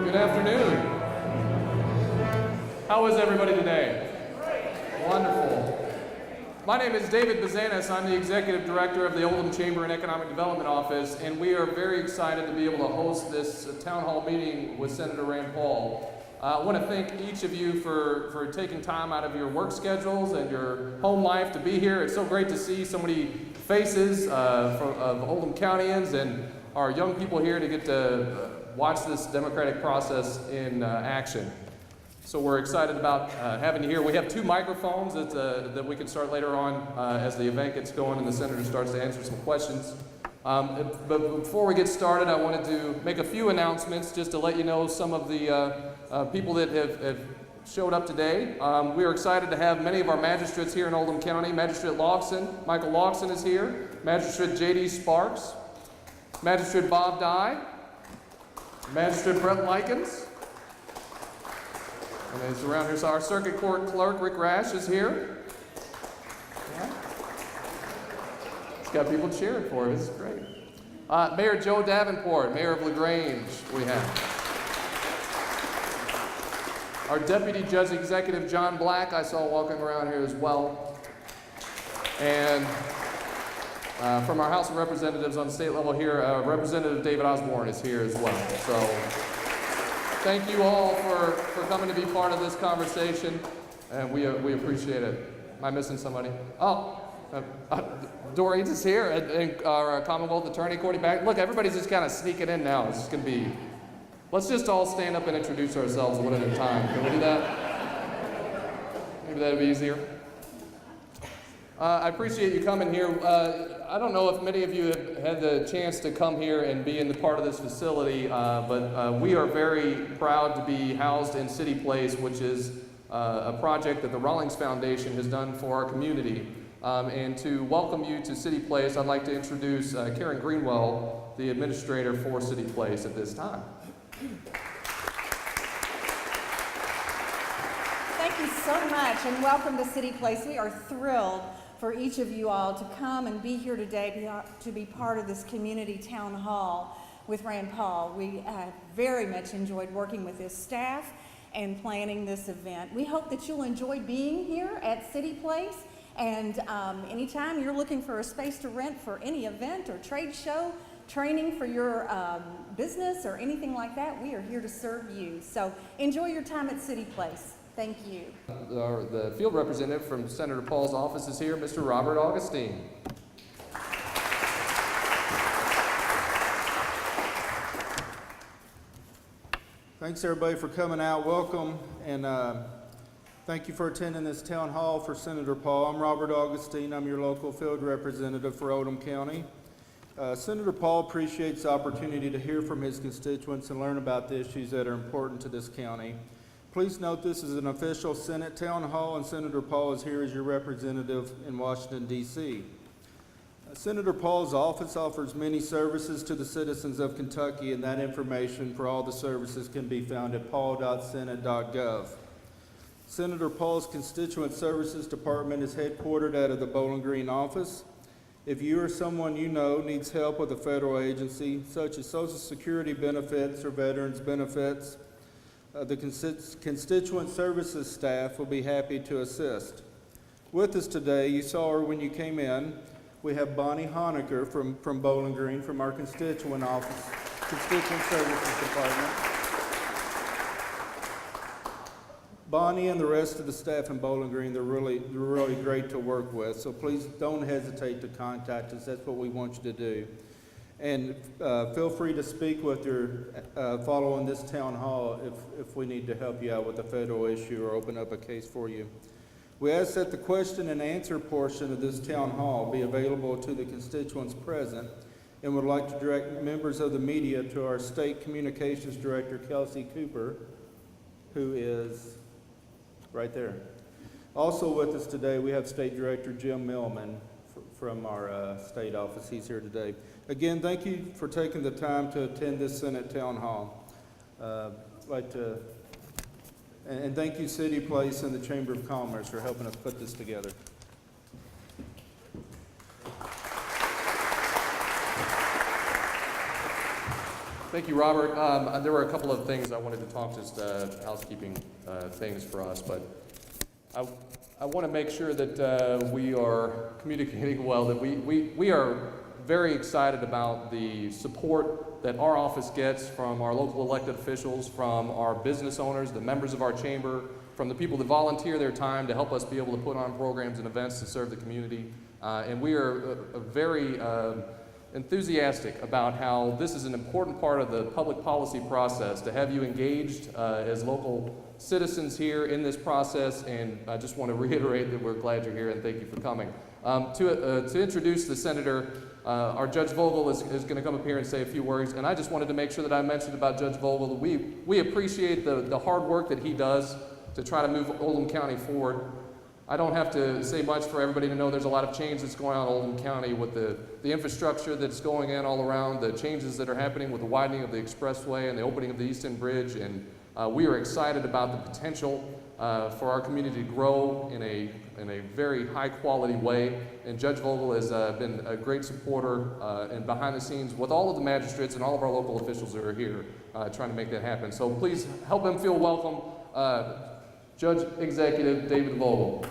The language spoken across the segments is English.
Good afternoon. How is everybody today? Wonderful. My name is David Bazanis. I'm the Executive Director of the Oldham Chamber and Economic Development Office, and we are very excited to be able to host this town hall meeting with Senator Rand Paul. I want to thank each of you for taking time out of your work schedules and your home life to be here. It's so great to see so many faces of Oldham Countyans and our young people here to get to watch this democratic process in action. So we're excited about having you here. We have two microphones that we can start later on as the event gets going and the senator starts to answer some questions. But before we get started, I wanted to make a few announcements just to let you know some of the people that have showed up today. We are excited to have many of our magistrates here in Oldham County. Magistrate Lawson, Michael Lawson is here. Magistrate J.D. Sparks. Magistrate Bob Dye. Magistrate Brett Likens. And he's around here. So our circuit court clerk, Rick Rash, is here. Yeah. He's got people cheering for him. This is great. Mayor Joe Davenport, Mayor of LaGrange, we have. Our Deputy Judge Executive, John Black, I saw walking around here as well. And from our House of Representatives on the state level here, Representative David Osborne is here as well. So thank you all for coming to be part of this conversation, and we appreciate it. Am I missing somebody? Oh, Doreen is here, and our Commonwealth Attorney, Courtney Bank. Look, everybody's just kind of sneaking in now. It's just going to be, let's just all stand up and introduce ourselves one at a time. Can we do that? Maybe that'd be easier. I appreciate you coming here. I don't know if many of you have had the chance to come here and be in the part of this facility, but we are very proud to be housed in City Place, which is a project that the Rawlings Foundation has done for our community. And to welcome you to City Place, I'd like to introduce Karen Greenwell, the administrator for City Place at this time. Thank you so much, and welcome to City Place. We are thrilled for each of you all to come and be here today to be part of this community town hall with Rand Paul. We very much enjoyed working with his staff and planning this event. We hope that you'll enjoy being here at City Place, and anytime you're looking for a space to rent for any event or trade show, training for your business or anything like that, we are here to serve you. So enjoy your time at City Place. Thank you. The field representative from Senator Paul's office is here, Mr. Robert Augustine. Thanks everybody for coming out. Welcome, and thank you for attending this town hall for Senator Paul. I'm Robert Augustine. I'm your local field representative for Oldham County. Senator Paul appreciates the opportunity to hear from his constituents and learn about the issues that are important to this county. Please note this is an official Senate town hall, and Senator Paul is here as your representative in Washington, D.C. Senator Paul's office offers many services to the citizens of Kentucky, and that information for all the services can be found at paul.senate.gov. Senator Paul's Constituent Services Department is headquartered out of the Bowling Green office. If you or someone you know needs help with a federal agency, such as Social Security benefits or veterans benefits, the Constituent Services staff will be happy to assist. With us today, you saw her when you came in, we have Bonnie Honecker from Bowling Green, from our Constituent Services Department. Bonnie and the rest of the staff in Bowling Green, they're really great to work with, so please don't hesitate to contact us. That's what we want you to do. And feel free to speak with your following this town hall if we need to help you out with a federal issue or open up a case for you. We ask that the question and answer portion of this town hall be available to the constituents present, and would like to direct members of the media to our State Communications Director, Kelsey Cooper, who is right there. Also with us today, we have State Director Jim Millman from our state office. He's here today. Again, thank you for taking the time to attend this Senate town hall. And thank you City Place and the Chamber of Commerce for helping us put this together. Thank you, Robert. There were a couple of things I wanted to talk, just housekeeping things for us, but I want to make sure that we are communicating well, that we are very excited about the support that our office gets from our local elected officials, from our business owners, the members of our chamber, from the people that volunteer their time to help us be able to put on programs and events to serve the community. And we are very enthusiastic about how this is an important part of the public policy process, to have you engaged as local citizens here in this process, and I just want to reiterate that we're glad you're here and thank you for coming. To introduce the senator, our Judge Vogel is going to come up here and say a few words, and I just wanted to make sure that I mentioned about Judge Vogel that we appreciate the hard work that he does to try to move Oldham County forward. I don't have to say much for everybody to know there's a lot of change that's going on in Oldham County with the infrastructure that's going in all around, the changes that are happening with the widening of the expressway and the opening of the East End Bridge, and we are excited about the potential for our community to grow in a very high quality way. And Judge Vogel has been a great supporter and behind the scenes with all of the magistrates and all of our local officials that are here trying to make that happen. So please help him feel welcome. Judge Executive David Vogel.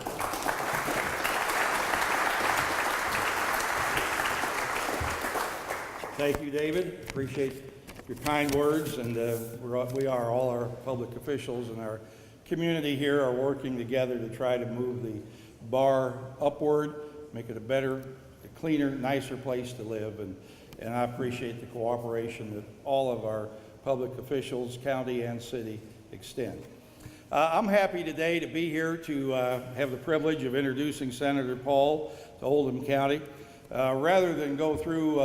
Thank you, David. Appreciate your kind words, and we are all our public officials and our community here are working together to try to move the bar upward, make it a better, a cleaner, nicer place to live, and I appreciate the cooperation that all of our public officials, county and city, extend. I'm happy today to be here to have the privilege of introducing Senator Paul to Oldham County. Rather than go through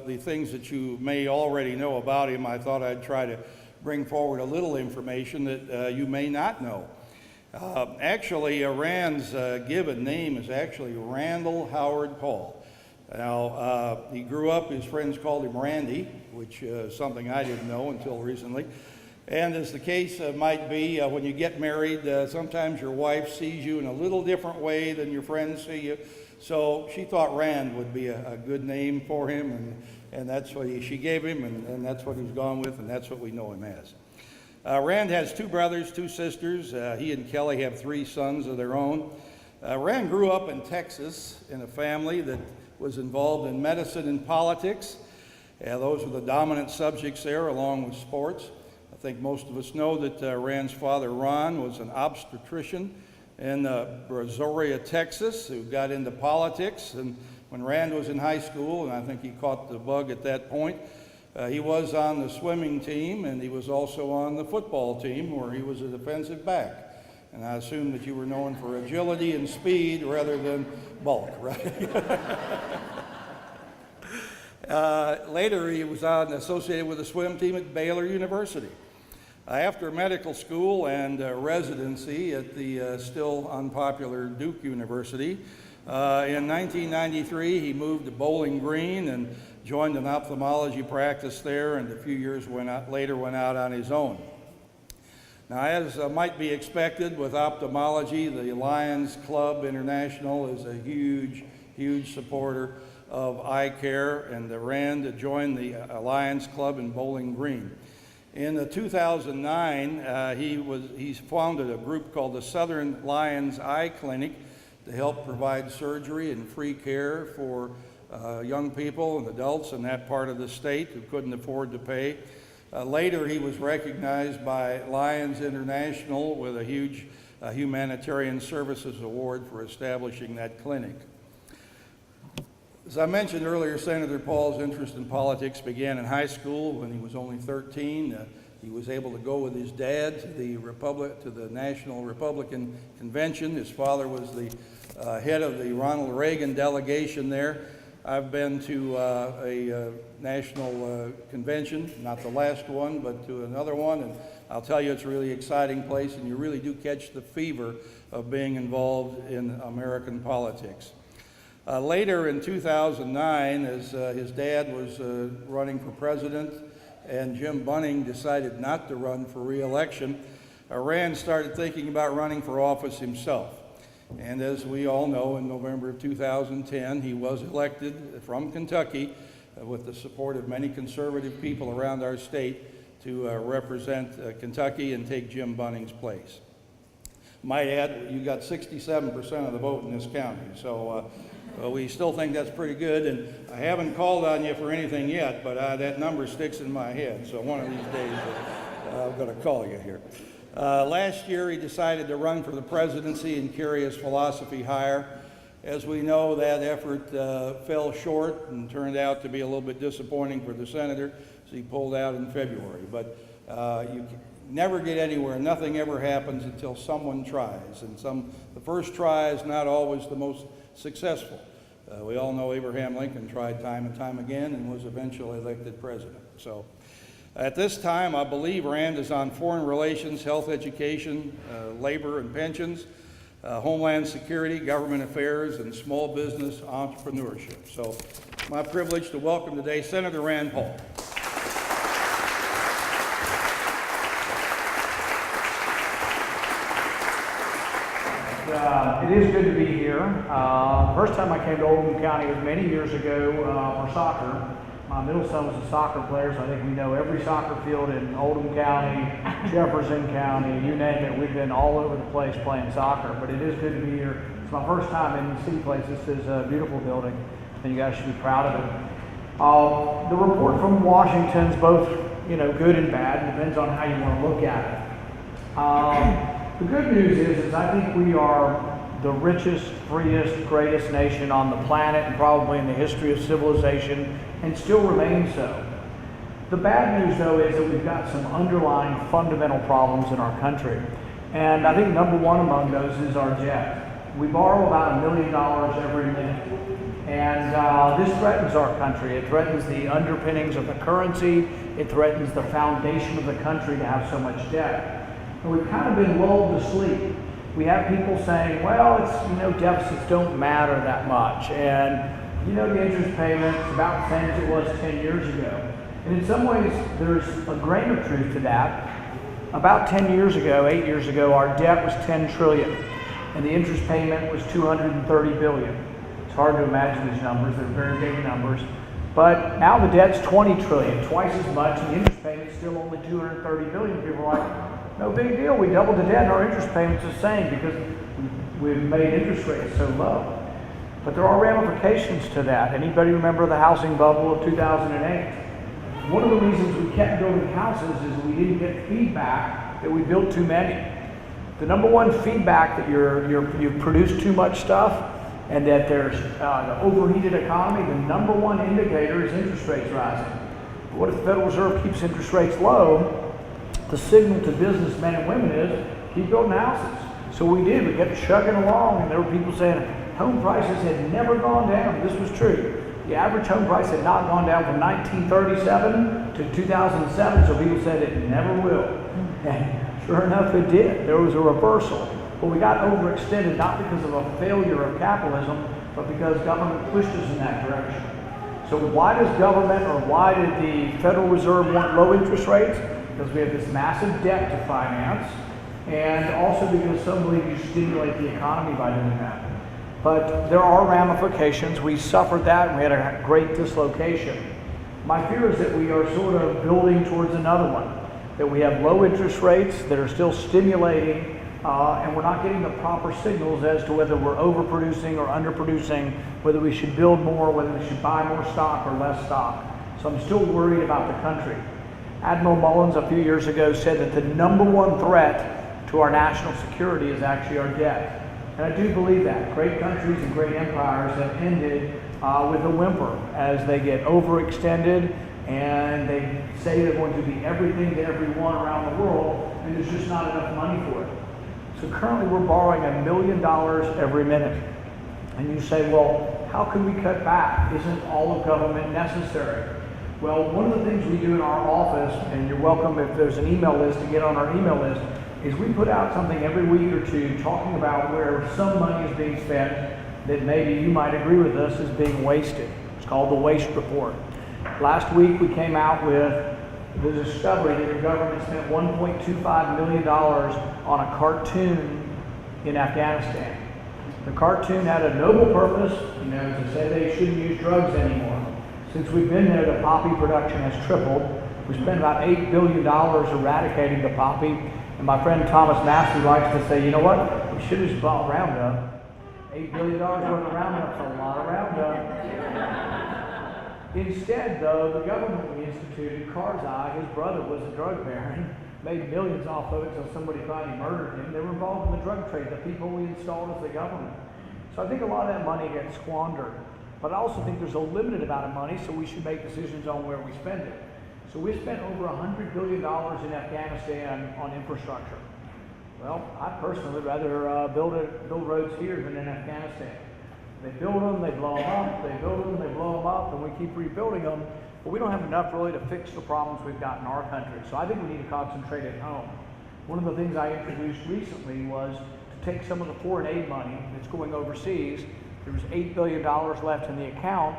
the things that you may already know about him, I thought I'd try to bring forward a little information that you may not know. Actually, Rand's given name is actually Randall Howard Paul. Now, he grew up, his friends called him Randy, which is something I didn't know until recently. And as the case might be, when you get married, sometimes your wife sees you in a little different way than your friends see you. So she thought Rand would be a good name for him, and that's what she gave him, and that's what he's gone with, and that's what we know him as. Rand has 2 brothers, 2 sisters. He and Kelly have 3 sons of their own. Rand grew up in Texas in a family that was involved in medicine and politics. Those were the dominant subjects there, along with sports. I think most of us know that Rand's father, Ron, was an obstetrician in Brazoria, Texas, who got into politics. And when Rand was in high school, and I think he caught the bug at that point, he was on the swimming team, and he was also on the football team, where he was a defensive back. And I assume that you were known for agility and speed rather than bulk, right? Later, he was associated with a swim team at Baylor University. After medical school and residency at the still unpopular Duke University, in 1993 he moved to Bowling Green and joined an ophthalmology practice there, and a few years later went out on his own. Now, as might be expected with ophthalmology, the Lions Club International is a huge supporter of eye care, and Rand joined the Lions Club in Bowling Green. In 2009, he founded a group called the Southern Lions Eye Clinic to help provide surgery and free care for young people and adults in that part of the state who couldn't afford to pay. Later, he was recognized by Lions International with a huge humanitarian services award for establishing that clinic. As I mentioned earlier, Senator Paul's interest in politics began in high school when he was only 13. He was able to go with his dad to the National Republican Convention. His father was the head of the Ronald Reagan delegation there. I've been to a national convention, not the last one, but to another one, and I'll tell you, it's a really exciting place, and you really do catch the fever of being involved in American politics. Later in 2009, as his dad was running for president and Jim Bunning decided not to run for re-election, Rand started thinking about running for office himself. And as we all know, in November of 2010, he was elected from Kentucky with the support of many conservative people around our state to represent Kentucky and take Jim Bunning's place. Might add, you got 67% of the vote in this county, so we still think that's pretty good, and I haven't called on you for anything yet, but that number sticks in my head, so one of these days I'm going to call you here. Last year he decided to run for the presidency and carry his philosophy higher. As we know, that effort fell short and turned out to be a little bit disappointing for the senator, so he pulled out in February. But you never get anywhere. Nothing ever happens until someone tries, and the first try is not always the most successful. We all know Abraham Lincoln tried time and time again and was eventually elected president. So at this time, I believe Rand is on foreign relations, health education, labor and pensions, homeland security, government affairs, and small business entrepreneurship. So my privilege to welcome today Senator Rand Paul. It is good to be here. First time I came to Oldham County was many years ago for soccer. My middle son was a soccer player, so I think we know every soccer field in Oldham County, Jefferson County, you name it. We've been all over the place playing soccer, but it is good to be here. It's my first time in City Place. This is a beautiful building, and you guys should be proud of it. The report from Washington's both, good and bad. It depends on how you want to look at it. The good news is I think we are the richest, freest, greatest nation on the planet and probably in the history of civilization, and still remain so. The bad news, though, is that we've got some underlying fundamental problems in our country. And I think number one among those is our debt. We borrow about $1 million every minute. And this threatens our country. It threatens the underpinnings of the currency. It threatens the foundation of the country to have so much debt. And we've kind of been lulled to sleep. We have people saying, well, deficits don't matter that much. And, the interest payment's about the same as it was 10 years ago. And in some ways, there's a grain of truth to that. About 10 years ago, 8 years ago, our debt was 10 trillion, and the interest payment was 230 billion. It's hard to imagine these numbers. They're very big numbers. But now the debt's 20 trillion, twice as much, and the interest payment's still only 230 billion. People are like, no big deal. We doubled the debt and our interest payment's the same because we've made interest rates so low. But there are ramifications to that. Anybody remember the housing bubble of 2008? One of the reasons we kept building houses is we didn't get feedback that we built too many. The number one feedback that you've produced too much stuff and that there's an overheated economy, the number one indicator is interest rates rising. What if the Federal Reserve keeps interest rates low? The signal to businessmen and women is keep building houses. So we did. We kept chugging along, and there were people saying home prices had never gone down. This was true. The average home price had not gone down from 1937 to 2007, so people said it never will. And sure enough, it did. There was a reversal. But we got overextended not because of a failure of capitalism, but because government pushed us in that direction. So why does government, or why did the Federal Reserve want low interest rates? Because we have this massive debt to finance, and also because some believe you stimulate the economy by doing that. But there are ramifications. We suffered that, and we had a great dislocation. My fear is that we are sort of building towards another one, that we have low interest rates that are still stimulating, and we're not getting the proper signals as to whether we're overproducing or underproducing, whether we should build more, whether we should buy more stock or less stock. So I'm still worried about the country. Admiral Mullins a few years ago said that the number one threat to our national security is actually our debt. And I do believe that. Great countries and great empires have ended with a whimper as they get overextended and they say they're going to be everything to everyone around the world, and there's just not enough money for it. So currently we're borrowing $1 million every minute. And you say, well, how can we cut back? Isn't all of government necessary? Well, one of the things we do in our office, and you're welcome if there's an email list to get on our email list, is we put out something every week or two talking about where some money is being spent that maybe you might agree with us is being wasted. It's called the Waste Report. Last week we came out with the discovery that the government spent $1.25 million on a cartoon in Afghanistan. The cartoon had a noble purpose, to say they shouldn't use drugs anymore. Since we've been there, the poppy production has tripled. We spent about $8 billion eradicating the poppy. And my friend Thomas Massey likes to say, you know what? We should have just bought Roundup. $8 billion worth of Roundup's a lot of Roundup. Instead, though, the government we instituted, Karzai, his brother was a drug baron, made millions off of it until somebody finally murdered him. They were involved in the drug trade, the people we installed as the government. So I think a lot of that money gets squandered. But I also think there's a limited amount of money, so we should make decisions on where we spend it. So we spent over $100 billion in Afghanistan on infrastructure. Well, I personally would rather build roads here than in Afghanistan. They build them, they blow them up, they build them, they blow them up, and we keep rebuilding them. But we don't have enough really to fix the problems we've got in our country. So I think we need to concentrate at home. One of the things I introduced recently was to take some of the foreign aid money that's going overseas. There was $8 billion left in the account.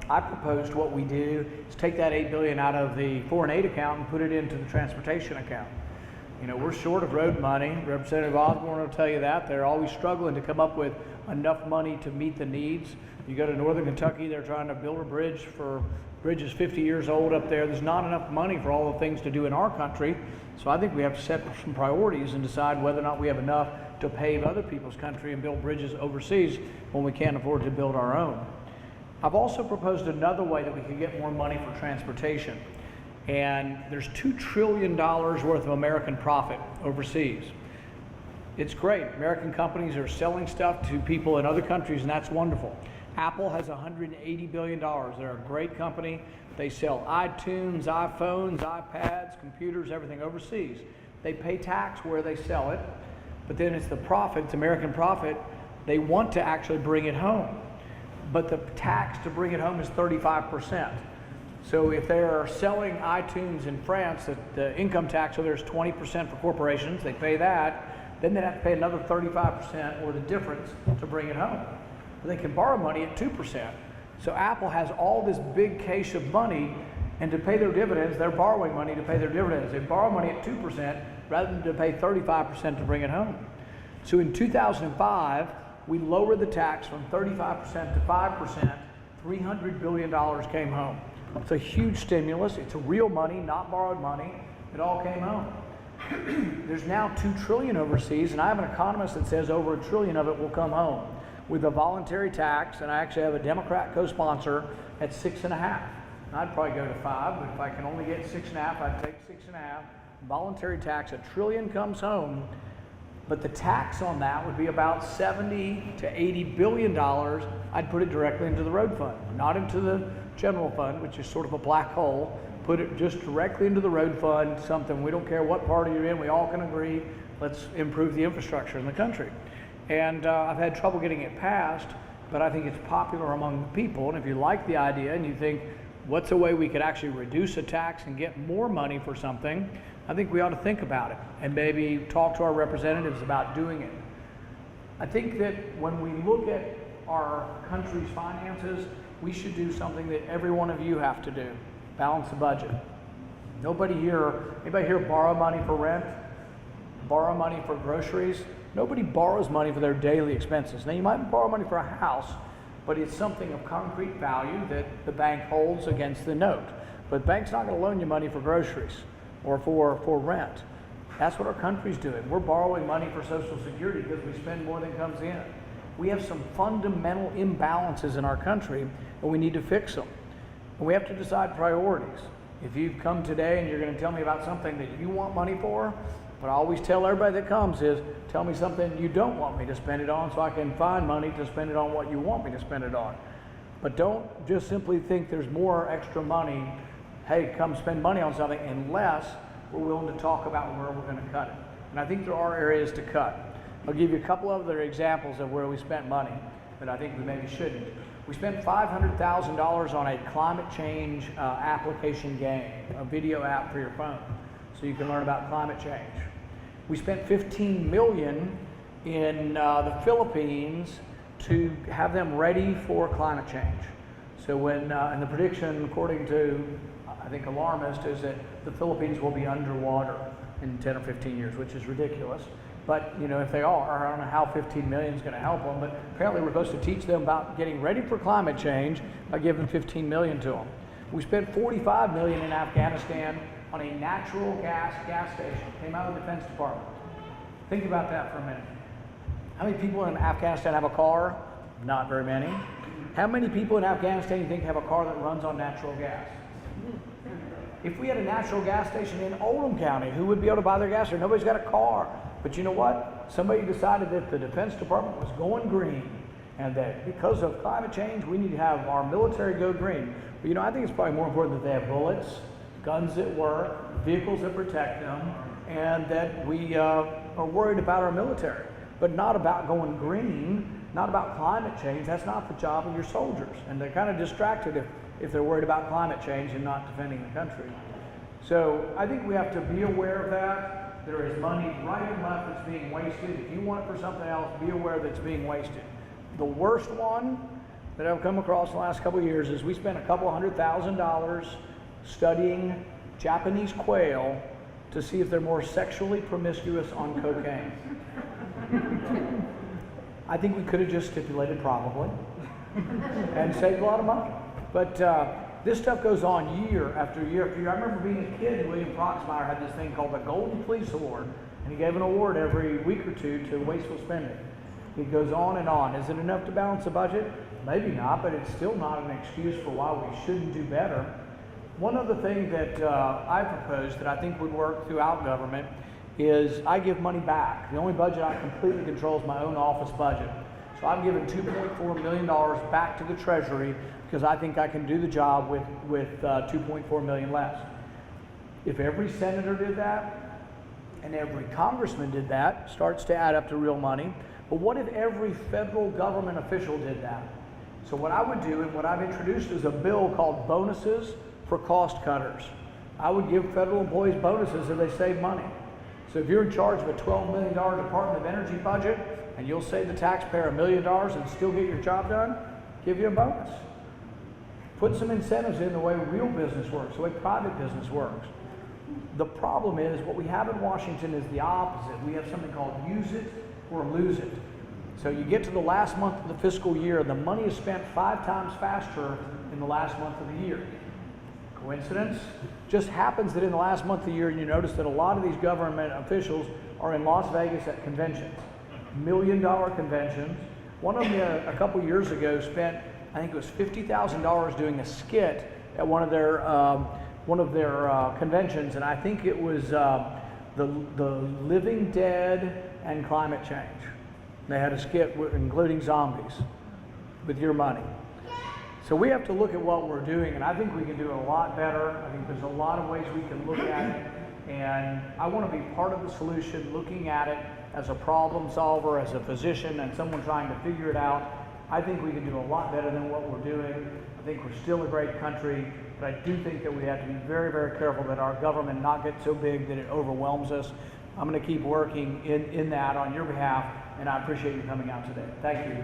I proposed what we do is take that $8 billion out of the foreign aid account and put it into the transportation account. You know, we're short of road money. Representative Osborne will tell you that. They're always struggling to come up with enough money to meet the needs. You go to northern Kentucky, they're trying to build a bridge is 50 years old up there. There's not enough money for all the things to do in our country. So I think we have to set some priorities and decide whether or not we have enough to pave other people's country and build bridges overseas when we can't afford to build our own. I've also proposed another way that we could get more money for transportation. And there's $2 trillion worth of American profit overseas. It's great. American companies are selling stuff to people in other countries, and that's wonderful. Apple has $180 billion. They're a great company. They sell iTunes, iPhones, iPads, computers, everything overseas. They pay tax where they sell it, but then it's the profit, it's American profit. They want to actually bring it home, but the tax to bring it home is 35%. So if they're selling iTunes in France, the income tax, so there's 20% for corporations, they pay that, then they have to pay another 35% or the difference to bring it home. But they can borrow money at 2%. So Apple has all this big cache of money, and to pay their dividends, they're borrowing money to pay their dividends. They borrow money at 2% rather than to pay 35% to bring it home. So in 2005, we lowered the tax from 35% to 5%, $300 billion came home. It's a huge stimulus. It's real money, not borrowed money. It all came home. There's now $2 trillion overseas, and I have an economist that says over $1 trillion of it will come home with a voluntary tax, and I actually have a Democrat co-sponsor at 6.5. I'd probably go to 5, but if I can only get 6.5, I'd take 6.5. Voluntary tax, $1 trillion comes home, but the tax on that would be about $70 to $80 billion. I'd put it directly into the road fund, not into the general fund, which is sort of a black hole. Put it just directly into the road fund, something we don't care what party you're in, we all can agree, let's improve the infrastructure in the country. And I've had trouble getting it passed, but I think it's popular among the people. And if you like the idea and you think, what's a way we could actually reduce a tax and get more money for something, I think we ought to think about it and maybe talk to our representatives about doing it. I think that when we look at our country's finances, we should do something that every one of you have to do, balance the budget. Anybody here borrow money for rent? Borrow money for groceries? Nobody borrows money for their daily expenses. Now you might borrow money for a house, but it's something of concrete value that the bank holds against the note. But the bank's not going to loan you money for groceries or for rent. That's what our country's doing. We're borrowing money for Social Security because we spend more than comes in. We have some fundamental imbalances in our country, and we need to fix them. And we have to decide priorities. If you've come today and you're going to tell me about something that you want money for, what I always tell everybody that comes is, tell me something you don't want me to spend it on so I can find money to spend it on what you want me to spend it on. But don't just simply think there's more extra money, hey, come spend money on something, unless we're willing to talk about where we're going to cut it. And I think there are areas to cut. I'll give you a couple other examples of where we spent money that I think we maybe shouldn't. We spent $500,000 on a climate change application game, a video app for your phone, so you can learn about climate change. We spent $15 million in the Philippines to have them ready for climate change. So when, and the prediction, according to, I think, alarmist, is that the Philippines will be underwater in 10 or 15 years, which is ridiculous. But, you know, if they are, I don't know how 15 million is going to help them, but apparently we're supposed to teach them about getting ready for climate change by giving 15 million to them. We spent 45 million in Afghanistan on a natural gas station. Came out of the Defense Department. Think about that for a minute. How many people in Afghanistan have a car? Not very many. How many people in Afghanistan you think have a car that runs on natural gas? If we had a natural gas station in Oldham County, who would be able to buy their gas there? Nobody's got a car. But you know what? Somebody decided that the Defense Department was going green, and that because of climate change, we need to have our military go green. But you know, I think it's probably more important that they have bullets, guns that work, vehicles that protect them, and that we are worried about our military, but not about going green, not about climate change. That's not the job of your soldiers. And they're kind of distracted if they're worried about climate change and not defending the country. So I think we have to be aware of that. There is money right and left that's being wasted. If you want it for something else, be aware that it's being wasted. The worst one that I've come across in the last couple of years is we spent a couple $100,000 studying Japanese quail to see if they're more sexually promiscuous on cocaine. I think we could have just stipulated probably and saved a lot of money. But this stuff goes on year after year after year. I remember being a kid, William Proxmire had this thing called the Golden Police Award, and he gave an award every week or two to wasteful spending. It goes on and on. Is it enough to balance the budget? Maybe not, but it's still not an excuse for why we shouldn't do better. One other thing that I proposed that I think would work throughout government is I give money back. The only budget I completely control is my own office budget. So I'm giving $2.4 million back to the Treasury because I think I can do the job with 2.4 million less. If every senator did that and every congressman did that, starts to add up to real money. But what if every federal government official did that? So what I would do, and what I've introduced, is a bill called bonuses for cost cutters. I would give federal employees bonuses if they save money. So if you're in charge of a $12 million Department of Energy budget and you'll save the taxpayer $1 million and still get your job done, give you a bonus. Put some incentives in the way real business works, the way private business works. The problem is, what we have in Washington is the opposite. We have something called use it or lose it. So you get to the last month of the fiscal year, the money is spent 5 times faster in the last month of the year. Coincidence? Just happens that in the last month of the year, you notice that a lot of these government officials are in Las Vegas at conventions, $1 million conventions. One of them a couple years ago spent, I think it was $50,000 doing a skit at one of their conventions, and I think it was the living dead and climate change. They had a skit including zombies with your money. So we have to look at what we're doing, and I think we can do it a lot better. I think there's a lot of ways we can look at it, and I want to be part of the solution, looking at it as a problem solver, as a physician, and someone trying to figure it out. I think we can do a lot better than what we're doing. I think we're still a great country, but I do think that we have to be very, very careful that our government not get so big that it overwhelms us. I'm going to keep working in that on your behalf, and I appreciate you coming out today. Thank you.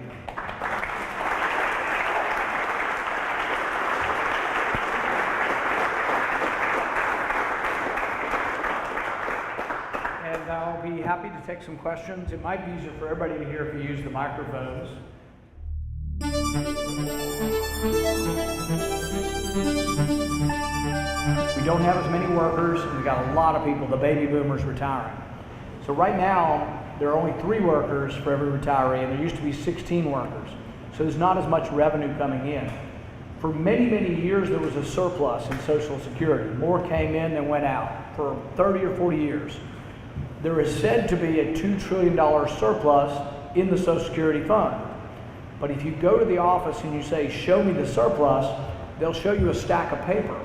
And I'll be happy to take some questions. It might be easier for everybody to hear if you use the microphones. We don't have as many workers, and we've got a lot of people, the baby boomers, retiring. So right now, there are only 3 workers for every retiree, and there used to be 16 workers. So there's not as much revenue coming in. For many, many years, there was a surplus in Social Security. More came in than went out for 30 or 40 years. There is said to be a $2 trillion surplus in the Social Security fund. But if you go to the office and you say, show me the surplus, they'll show you a stack of paper.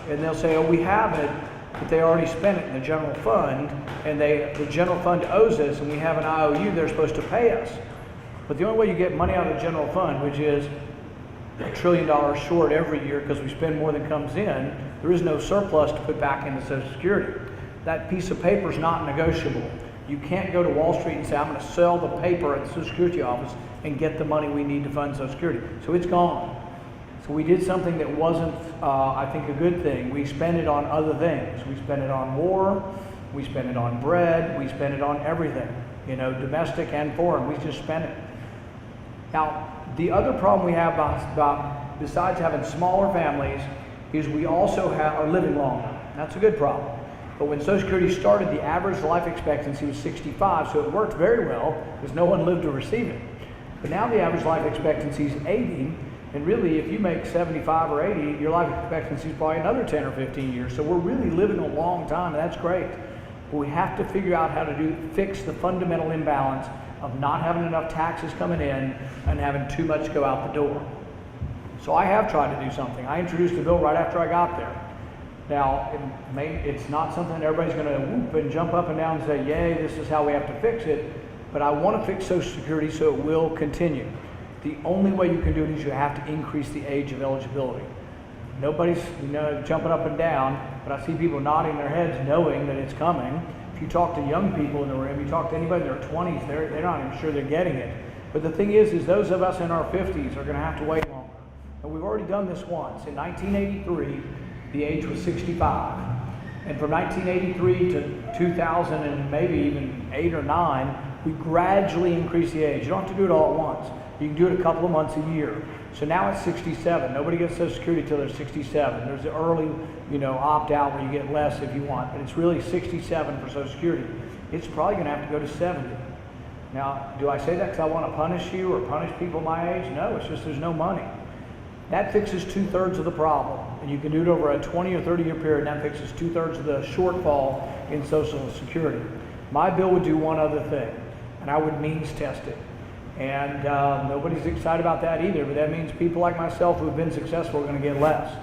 And they'll say, oh, we have it, but they already spent it in the general fund, and the general fund owes us, and we have an IOU they're supposed to pay us. But the only way you get money out of the general fund, which is $1 trillion short every year because we spend more than comes in, there is no surplus to put back into Social Security. That piece of paper is not negotiable. You can't go to Wall Street and say, I'm going to sell the paper at the Social Security office and get the money we need to fund Social Security. So it's gone. So we did something that wasn't, I think, a good thing. We spent it on other things. We spent it on war, we spent it on bread, we spent it on everything. you know, domestic and foreign. We just spent it. Now, the other problem we have besides having smaller families is we also are living longer. That's a good problem. But when Social Security started, the average life expectancy was 65, so it worked very well because no one lived to receive it. But now the average life expectancy is 80, and really if you make 75 or 80, your life expectancy is probably another 10 or 15 years. So we're really living a long time, and that's great. But we have to figure out how to fix the fundamental imbalance of not having enough taxes coming in and having too much go out the door. So I have tried to do something. I introduced a bill right after I got there. Now, it's not something that everybody's going to whoop and jump up and down and say, yay, this is how we have to fix it. But I want to fix Social Security so it will continue. The only way you can do it is you have to increase the age of eligibility. Nobody's jumping up and down, but I see people nodding their heads knowing that it's coming. If you talk to young people in the room, you talk to anybody in their 20s, they're not even sure they're getting it. But the thing is those of us in our 50s are going to have to wait longer. And we've already done this once. In 1983, the age was 65. And from 1983 to 2000 and maybe even 8 or 9, we gradually increased the age. You don't have to do it all at once. You can do it a couple of months a year. So now it's 67. Nobody gets Social Security till they're 67. There's the early, opt-out where you get less if you want, but it's really 67 for Social Security. It's probably going to have to go to 70. Now, do I say that because I want to punish you or punish people my age? No, it's just there's no money. That fixes 2/3 of the problem, and you can do it over a 20 or 30-year period, and that fixes 2/3 of the shortfall in Social Security. My bill would do one other thing, and I would means test it. And nobody's excited about that either, but that means people like myself who have been successful are going to get less.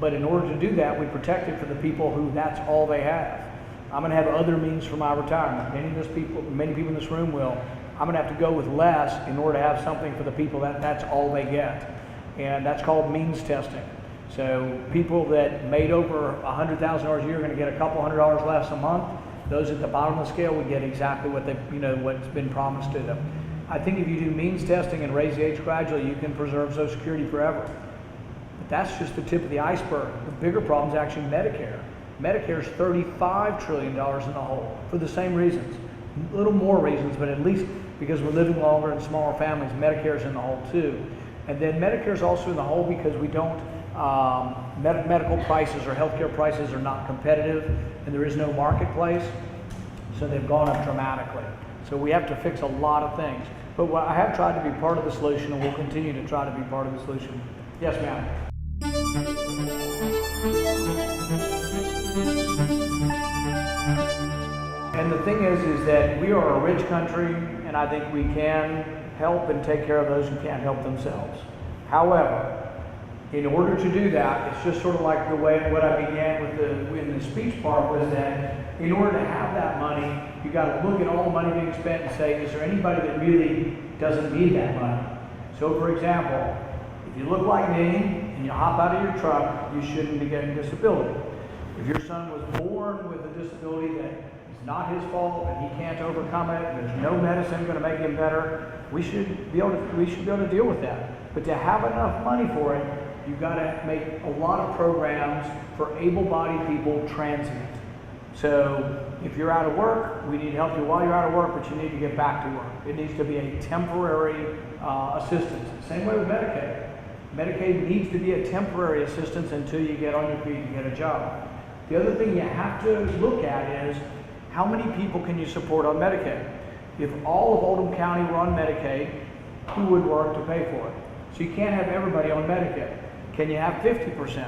But in order to do that, we protect it for the people who that's all they have. I'm going to have other means for my retirement. Many people in this room will. I'm going to have to go with less in order to have something for the people that's all they get. And that's called means testing. So people that made over $100,000 a year are going to get a couple $100 less a month. Those at the bottom of the scale would get exactly what what's been promised to them. I think if you do means testing and raise the age gradually, you can preserve Social Security forever. But that's just the tip of the iceberg. The bigger problem is actually Medicare. Medicare is $35 trillion in the hole for the same reasons. A little more reasons, but at least because we're living longer and smaller families, Medicare is in the hole too. And then Medicare is also in the hole because we don't, medical prices or healthcare prices are not competitive and there is no marketplace. So they've gone up dramatically. So we have to fix a lot of things. But I have tried to be part of the solution and will continue to try to be part of the solution. Yes, ma'am. And the thing is that we are a rich country, and I think we can help and take care of those who can't help themselves. However, in order to do that, it's just sort of like the way what I began with in the speech part was that in order to have that money, you got to look at all the money being spent and say, is there anybody that really doesn't need that money? So, for example, if you look like me and you hop out of your truck, you shouldn't be getting disability. If your son was born with a disability that is not his fault and he can't overcome it, and there's no medicine going to make him better, we should be able to deal with that. But to have enough money for it, you've got to make a lot of programs for able-bodied people transient. So if you're out of work, we need to help you while you're out of work, but you need to get back to work. It needs to be a temporary assistance. Same way with Medicaid. Medicaid needs to be a temporary assistance until you get on your feet and get a job. The other thing you have to look at is how many people can you support on Medicaid? If all of Oldham County were on Medicaid, who would work to pay for it? So you can't have everybody on Medicaid. Can you have 50%?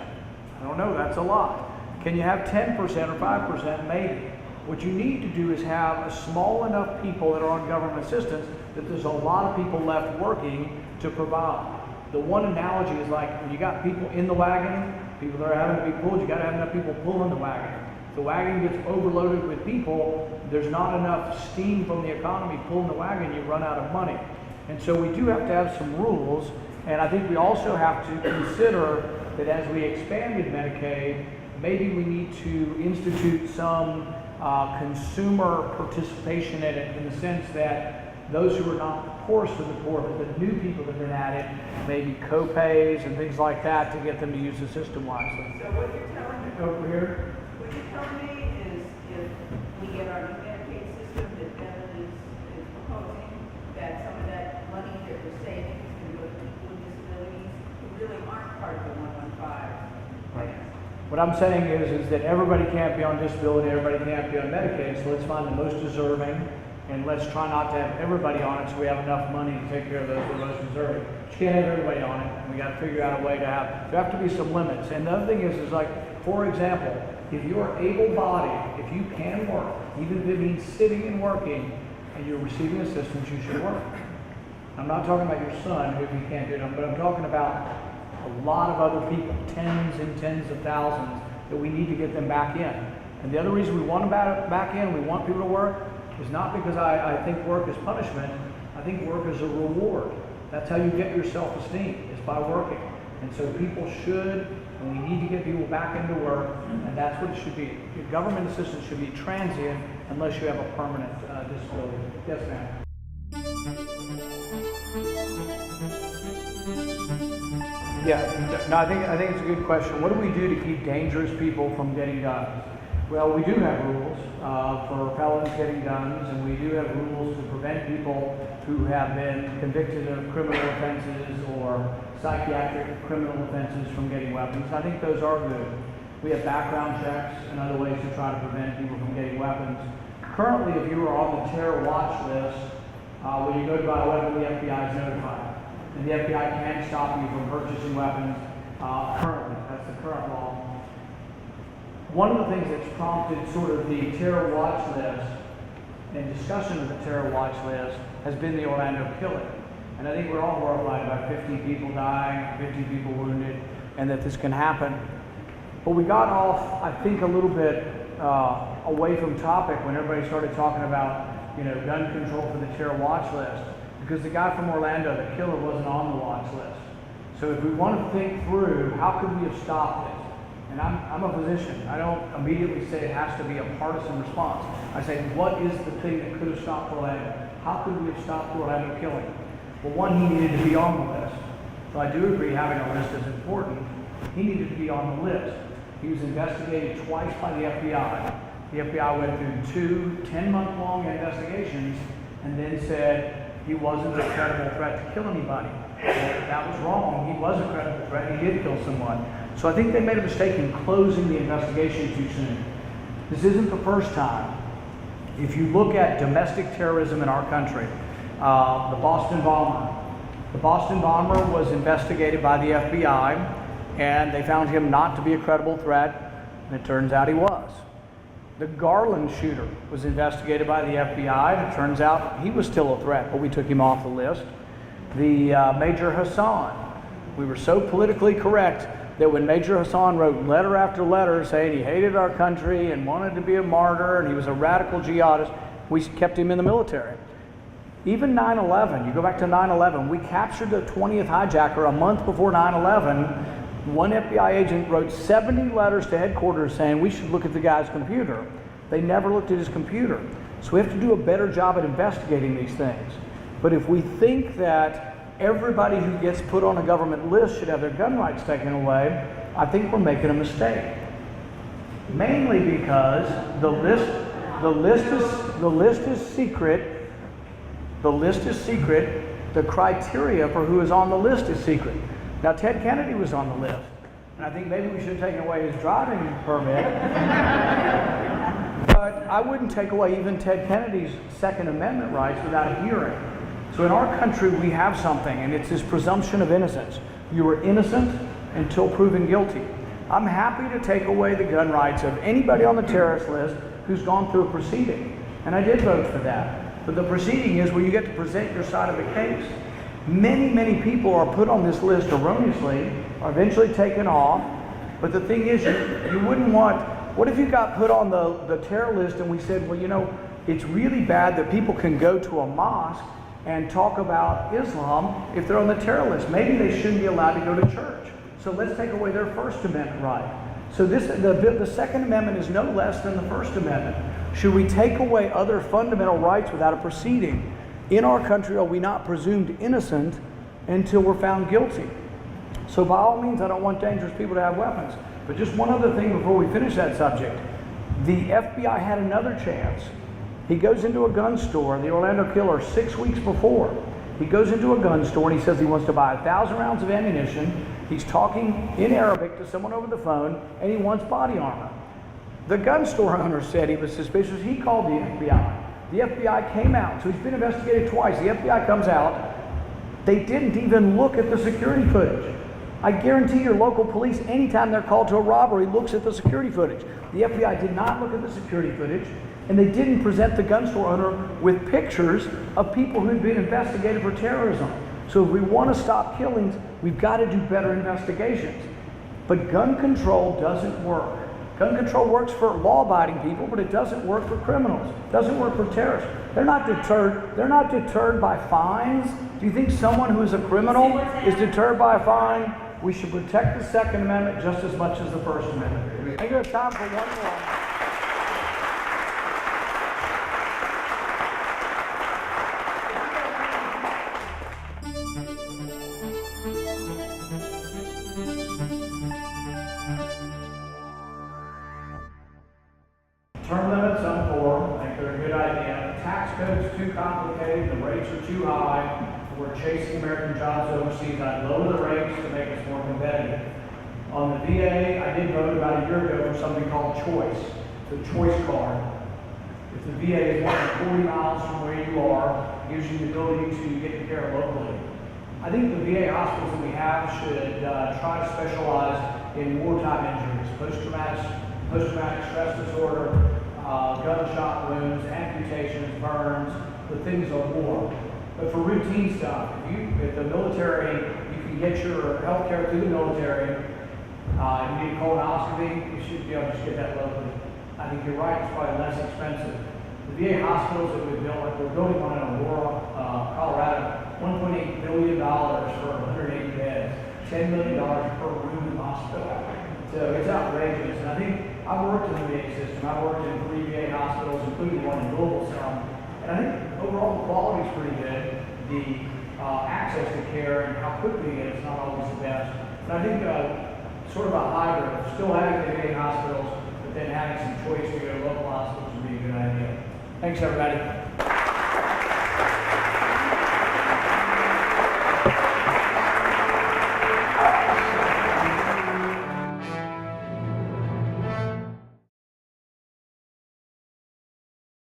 I don't know, that's a lot. Can you have 10% or 5%? Maybe. What you need to do is have a small enough people that are on government assistance that there's a lot of people left working to provide. The one analogy is like when you got people in the wagon, people that are having to be pulled, you got to have enough people pulling the wagon. If the wagon gets overloaded with people, there's not enough steam from the economy pulling the wagon, you run out of money. And so we do have to have some rules, and I think we also have to consider that as we expanded Medicaid, maybe we need to institute some consumer participation in it, in the sense that those who are not the poorest of the poor, but the new people that have been at it, maybe co-pays and things like that to get them to use the system wisely. So what you're telling me, Over here. what you're telling me is if we get our new Medicaid system, that then is part of the 115. Right. What I'm saying is that everybody can't be on disability, everybody can't be on Medicaid, so let's find the most deserving, and let's try not to have everybody on it so we have enough money to take care of those who are most deserving. But you can't have everybody on it, and we got to figure out a way to have, there have to be some limits. And the other thing is like, for example, if you're able-bodied, if you can work, even if it means sitting and working, and you're receiving assistance, you should work. I'm not talking about your son, who he can't do it, but I'm talking about a lot of other people, tens and tens of thousands, that we need to get them back in. And the other reason we want them back in, we want people to work, is not because I think work is punishment. I think work is a reward. That's how you get your self-esteem, is by working. And so people should, and we need to get people back into work, and that's what it should be. Government assistance should be transient unless you have a permanent disability. Yes, ma'am. Yeah, no, I think it's a good question. What do we do to keep dangerous people from getting guns? Well, we do have rules for felons getting guns, and we do have rules to prevent people who have been convicted of criminal offenses or psychiatric criminal offenses from getting weapons. I think those are good. We have background checks and other ways to try to prevent people from getting weapons. Currently, if you are on the terror watch list, when you go to buy a weapon, the FBI is notified. And the FBI can't stop you from purchasing weapons currently. That's the current law. One of the things that's prompted sort of the terror watch list and discussion of the terror watch list has been the Orlando killing. And I think we're all horrified about 50 people dying, 50 people wounded, and that this can happen. But we got off, I think, a little bit away from topic when everybody started talking about, gun control for the terror watch list. Because the guy from Orlando, the killer, wasn't on the watch list. So if we want to think through, how could we have stopped it? And I'm a physician. I don't immediately say it has to be a partisan response. I say, what is the thing that could have stopped Orlando? How could we have stopped the Orlando killing? Well, one, he needed to be on the list. So I do agree having a list is important. He needed to be on the list. He was investigated twice by the FBI. The FBI went through 2 10-month-long investigations and then said, he wasn't a credible threat to kill anybody. Well, that was wrong. He was a credible threat. He did kill someone. So I think they made a mistake in closing the investigation too soon. This isn't the first time. If you look at domestic terrorism in our country, the Boston bomber. The Boston bomber was investigated by the FBI, and they found him not to be a credible threat, and it turns out he was. The Garland shooter was investigated by the FBI, and it turns out he was still a threat, but we took him off the list. The Major Hassan, we were so politically correct that when Major Hassan wrote letter after letter saying he hated our country and wanted to be a martyr and he was a radical jihadist, we kept him in the military. Even 9/11, you go back to 9/11, we captured the 20th hijacker a month before 9/11. One FBI agent wrote 70 letters to headquarters saying we should look at the guy's computer. They never looked at his computer. So we have to do a better job at investigating these things. But if we think that everybody who gets put on a government list should have their gun rights taken away, I think we're making a mistake. Mainly because the list is secret. The list is secret. The criteria for who is on the list is secret. Now, Ted Kennedy was on the list, and I think maybe we should have taken away his driving permit. But I wouldn't take away even Ted Kennedy's Second Amendment rights without a hearing. So in our country, we have something, and it's this presumption of innocence. You are innocent until proven guilty. I'm happy to take away the gun rights of anybody on the terrorist list who's gone through a proceeding, and I did vote for that. But the proceeding is where you get to present your side of the case. Many, many people are put on this list erroneously, are eventually taken off. But the thing is, you wouldn't want, what if you got put on the terror list and we said, well, it's really bad that people can go to a mosque and talk about Islam if they're on the terror list. Maybe they shouldn't be allowed to go to church. So let's take away their First Amendment right. So the Second Amendment is no less than the First Amendment. Should we take away other fundamental rights without a proceeding? In our country, are we not presumed innocent until we're found guilty? So by all means, I don't want dangerous people to have weapons. But just one other thing before we finish that subject. The FBI had another chance. He goes into a gun store, the Orlando killer, 6 weeks before. He goes into a gun store and he says he wants to buy 1,000 rounds of ammunition He's talking in Arabic to someone over the phone, and he wants body armor. The gun store owner said he was suspicious. He called the FBI. The FBI came out, so he's been investigated twice. The FBI comes out. They didn't even look at the security footage. I guarantee your local police, anytime they're called to a robbery, looks at the security footage. The FBI did not look at the security footage, and they didn't present the gun store owner with pictures of people who'd been investigated for terrorism. So if we want to stop killings, we've got to do better investigations. But gun control doesn't work. Gun control works for law-abiding people, but it doesn't work for criminals. It doesn't work for terrorists. They're not deterred by fines. Do you think someone who is a criminal is deterred by a fine? We should protect the Second Amendment just as much as the First Amendment. I think we have time for one more. Term limits on four, I think they're a good idea. The tax code's too complicated, the rates are too high. We're chasing American jobs overseas. I'd lower the rates to make us more competitive. On the VA, I did vote about a year ago for something called Choice. It's a choice card. If the VA is more than 40 miles from where you are, it gives you the ability to get care locally. I think the VA hospitals that we have should try to specialize in wartime injuries, post-traumatic stress disorder, gunshot wounds, amputations, burns, the things of war. But for routine stuff, if the military, you can get your health care through the military, you need a colonoscopy, you should be able to just get that locally. I think you're right, it's probably less expensive. The VA hospitals that we've built, like we're building one in Aurora, Colorado, $1.8 billion for 180 beds, $10 million per room in the hospital. So it's outrageous. And I think I've worked in the VA system. I've worked in 3 VA hospitals, including one in Louisville. And I think overall the quality is pretty good. The access to care and how quickly it's not always the best. But I think sort of a hybrid, still having the VA hospitals, but then having some choice to go to local hospitals would be a good idea. Thanks, everybody.